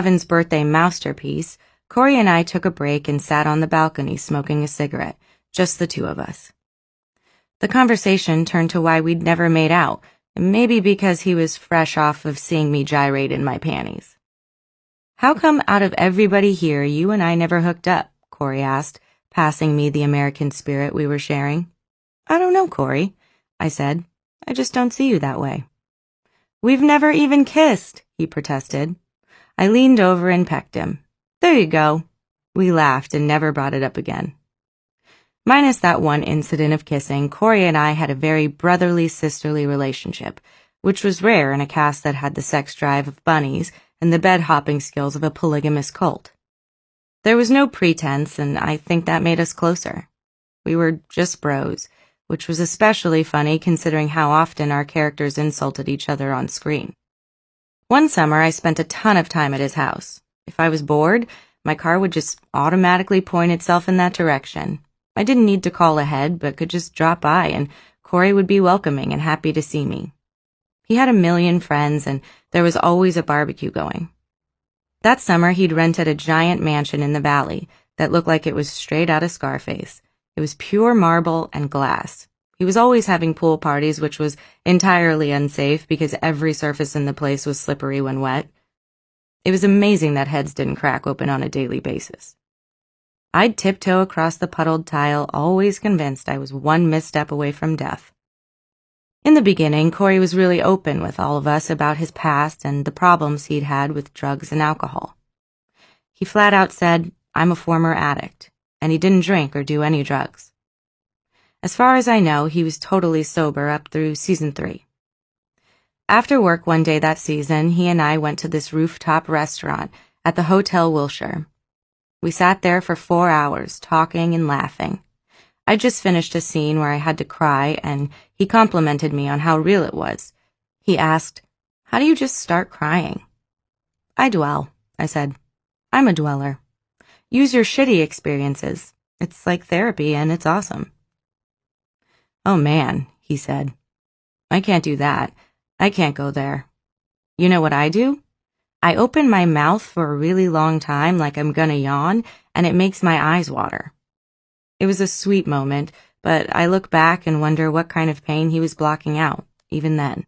Kevin's birthday masterpiece, Cory and I took a break and sat on the balcony smoking a cigarette, just the two of us. The conversation turned to why we'd never made out, maybe because he was fresh off of seeing me gyrate in my panties. "How come out of everybody here you and I never hooked up?" Cory asked, passing me the American Spirit we were sharing. "I don't know, Cory," I said. "I just don't see you that way." "We've never even kissed," he protested. I leaned over and pecked him. "There you go." We laughed and never brought it up again. Minus that one incident of kissing, Cory and I had a very brotherly, sisterly relationship, which was rare in a cast that had the sex drive of bunnies and the bed-hopping skills of a polygamous cult. There was no pretense, and I think that made us closer. We were just bros, which was especially funny considering how often our characters insulted each other on screen. One summer, I spent a ton of time at his house. If I was bored, my car would just automatically point itself in that direction. I didn't need to call ahead, but could just drop by, and Cory would be welcoming and happy to see me. He had a million friends, and there was always a barbecue going. That summer, he'd rented a giant mansion in the valley that looked like it was straight out of Scarface. It was pure marble and glass. He was always having pool parties, which was entirely unsafe because every surface in the place was slippery when wet. It was amazing that heads didn't crack open on a daily basis. I'd tiptoe across the puddled tile, always convinced I was one misstep away from death. In the beginning, Cory was really open with all of us about his past and the problems he'd had with drugs and alcohol. He flat out said, "I'm a former addict," and he didn't drink or do any drugs. As far as I know, he was totally sober up through season 3. After work one day that season, he and I went to this rooftop restaurant at the Hotel Wilshire. We sat there for 4 hours, talking and laughing. I just finished a scene where I had to cry, and he complimented me on how real it was. He asked, "How do you just start crying?" "I dwell," I said. "I'm a dweller. Use your shitty experiences. It's like therapy, and it's awesome." "Oh man," he said. "I can't do that. I can't go there." "You know what I do? I open my mouth for a really long time like I'm gonna yawn, and it makes my eyes water." It was a sweet moment, but I look back and wonder what kind of pain he was blocking out, even then.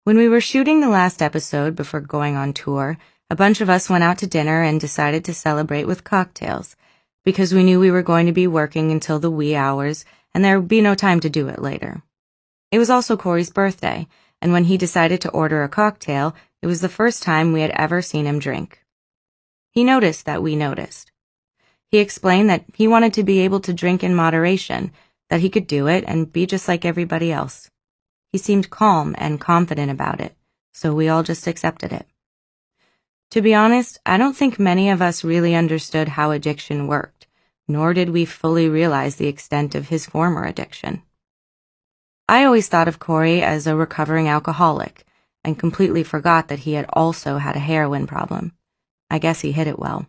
When we were shooting the last episode before going on tour, a bunch of us went out to dinner and decided to celebrate with cocktails, because we knew we were going to be working until the wee hours, and there would be no time to do it later. It was also Cory's birthday, and when he decided to order a cocktail, it was the first time we had ever seen him drink. He noticed that we noticed. He explained that he wanted to be able to drink in moderation, that he could do it and be just like everybody else. He seemed calm and confident about it, so we all just accepted it. To be honest, I don't think many of us really understood how addiction worked, nor did we fully realize the extent of his former addiction. I always thought of Cory as a recovering alcoholic, and completely forgot that he had also had a heroin problem. I guess he hid it well.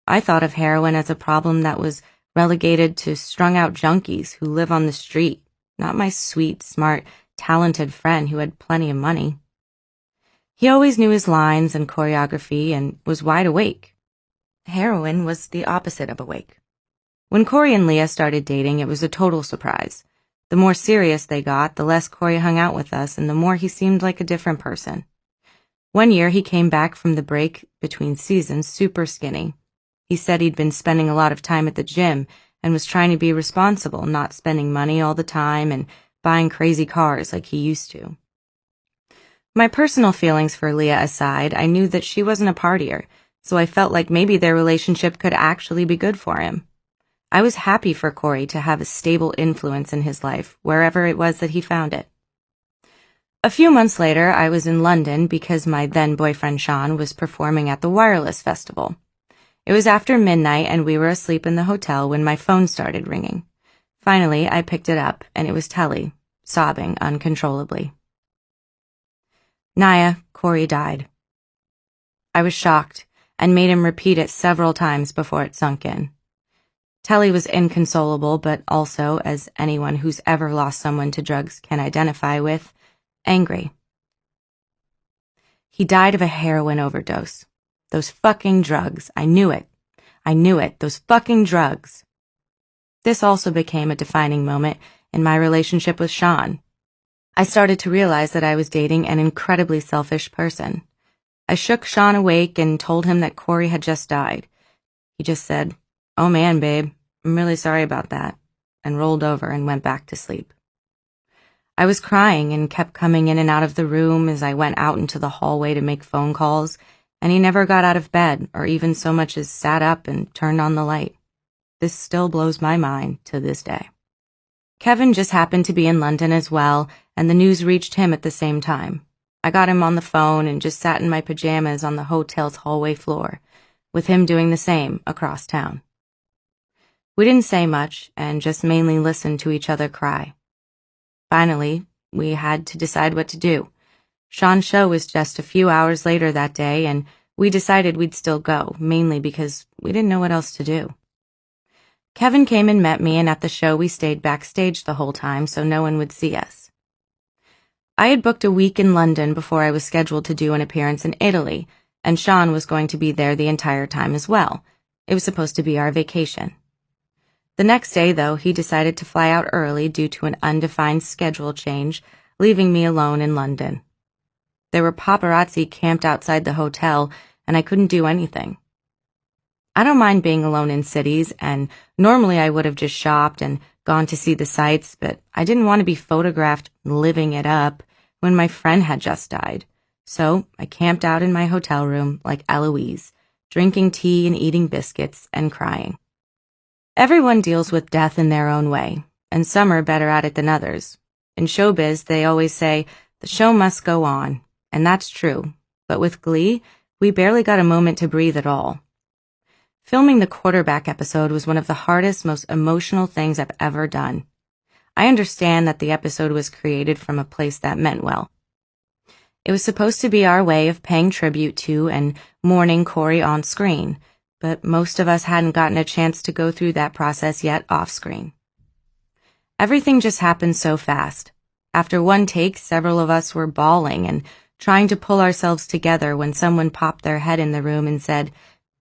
I thought of heroin as a problem that was relegated to strung-out junkies who live on the street, not my sweet, smart, talented friend who had plenty of money. He always knew his lines and choreography and was wide awake. Heroin was the opposite of awake. When Cory and Leah started dating, it was a total surprise. The more serious they got, the less Cory hung out with us, and the more he seemed like a different person. One year, he came back from the break between seasons super skinny. He said he'd been spending a lot of time at the gym and was trying to be responsible, not spending money all the time and buying crazy cars like he used to. My personal feelings for Leah aside, I knew that she wasn't a partier, so I felt like maybe their relationship could actually be good for him. I was happy for Cory to have a stable influence in his life, wherever it was that he found it. A few months later, I was in London because my then-boyfriend Sean was performing at the Wireless Festival. It was after midnight and we were asleep in the hotel when my phone started ringing. Finally, I picked it up, and it was Telly, sobbing uncontrollably. "Naya, Cory died." I was shocked and made him repeat it several times before it sunk in. Telly was inconsolable, but also, as anyone who's ever lost someone to drugs can identify with, angry. He died of a heroin overdose. Those fucking drugs. I knew it. Those fucking drugs. This also became a defining moment in my relationship with Sean. I started to realize that I was dating an incredibly selfish person. I shook Sean awake and told him that Cory had just died. He just said, "Oh man, babe, I'm really sorry about that," and rolled over and went back to sleep. I was crying and kept coming in and out of the room as I went out into the hallway to make phone calls, and he never got out of bed or even so much as sat up and turned on the light. This still blows my mind to this day. Kevin just happened to be in London as well, and the news reached him at the same time. I got him on the phone and just sat in my pajamas on the hotel's hallway floor, with him doing the same across town. We didn't say much and just mainly listened to each other cry. Finally, we had to decide what to do. Sean's show was just a few hours later that day, and we decided we'd still go, mainly because we didn't know what else to do. Kevin came and met me, and at the show we stayed backstage the whole time so no one would see us. I had booked a week in London before I was scheduled to do an appearance in Italy, and Sean was going to be there the entire time as well. It was supposed to be our vacation. The next day, though, he decided to fly out early due to an undefined schedule change, leaving me alone in London. There were paparazzi camped outside the hotel, and I couldn't do anything. I don't mind being alone in cities, and normally I would have just shopped and gone to see the sights, but I didn't want to be photographed living it up when my friend had just died. So I camped out in my hotel room like Eloise, drinking tea and eating biscuits and crying. Everyone deals with death in their own way, and some are better at it than others. In showbiz, they always say, the show must go on, and that's true. But with Glee, we barely got a moment to breathe at all. Filming the quarterback episode was one of the hardest, most emotional things I've ever done. I understand that the episode was created from a place that meant well. It was supposed to be our way of paying tribute to and mourning Cory on screen, but most of us hadn't gotten a chance to go through that process yet off screen. Everything just happened so fast. After one take, several of us were bawling and trying to pull ourselves together when someone popped their head in the room and said,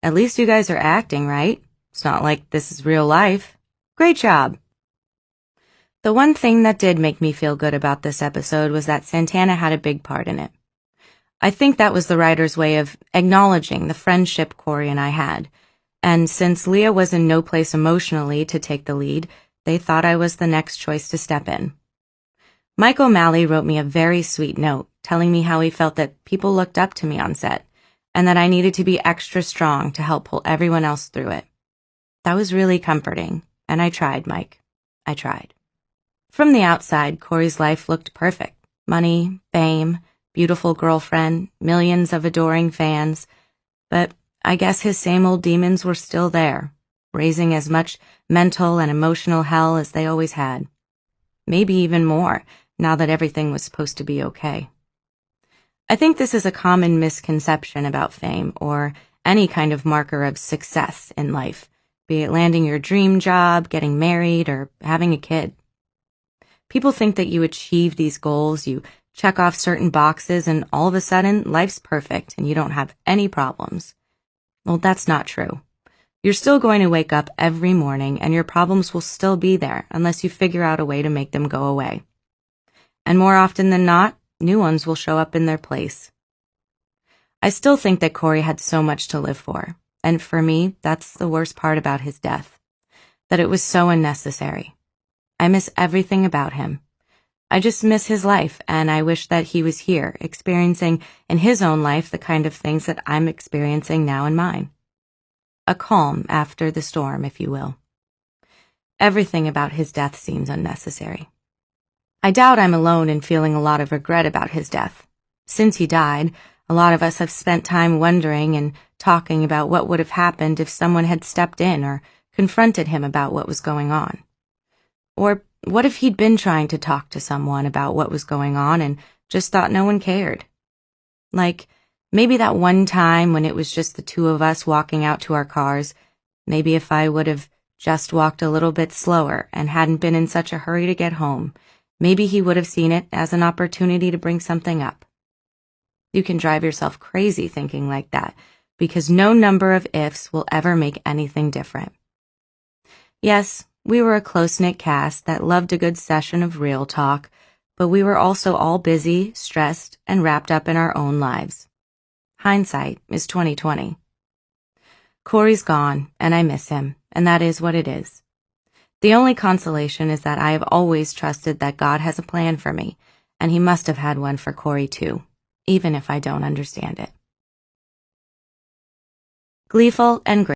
"At least you guys are acting, right? It's not like this is real life. Great job." The one thing that did make me feel good about this episode was that Santana had a big part in it. I think that was the writer's way of acknowledging the friendship Cory and I had, and since Leah was in no place emotionally to take the lead, they thought I was the next choice to step in. Mike O'Malley wrote me a very sweet note, telling me how he felt that people looked up to me on set, and that I needed to be extra strong to help pull everyone else through it. That was really comforting, and I tried, Mike. I tried. From the outside, Cory's life looked perfect. Money, fame, beautiful girlfriend, millions of adoring fans. But I guess his same old demons were still there, raising as much mental and emotional hell as they always had. Maybe even more, now that everything was supposed to be okay. I think this is a common misconception about fame or any kind of marker of success in life, be it landing your dream job, getting married, or having a kid. People think that you achieve these goals, you check off certain boxes, and all of a sudden, life's perfect and you don't have any problems. Well, that's not true. You're still going to wake up every morning and your problems will still be there unless you figure out a way to make them go away. And more often than not, new ones will show up in their place. I still think that Cory had so much to live for, and for me, that's the worst part about his death, that it was so unnecessary. I miss everything about him. I just miss his life, and I wish that he was here, experiencing in his own life the kind of things that I'm experiencing now in mine. A calm after the storm, if you will. Everything about his death seems unnecessary. I doubt I'm alone in feeling a lot of regret about his death. Since he died, a lot of us have spent time wondering and talking about what would have happened if someone had stepped in or confronted him about what was going on. Or what if he'd been trying to talk to someone about what was going on and just thought no one cared? Like, maybe that one time when it was just the two of us walking out to our cars, maybe if I would have just walked a little bit slower and hadn't been in such a hurry to get home, maybe he would have seen it as an opportunity to bring something up. You can drive yourself crazy thinking like that, because no number of ifs will ever make anything different. Yes, we were a close-knit cast that loved a good session of real talk, but we were also all busy, stressed, and wrapped up in our own lives. Hindsight is 20/20. Cory's gone, and I miss him, and that is what it is. The only consolation is that I have always trusted that God has a plan for me, and he must have had one for Cory too, even if I don't understand it. Gleeful and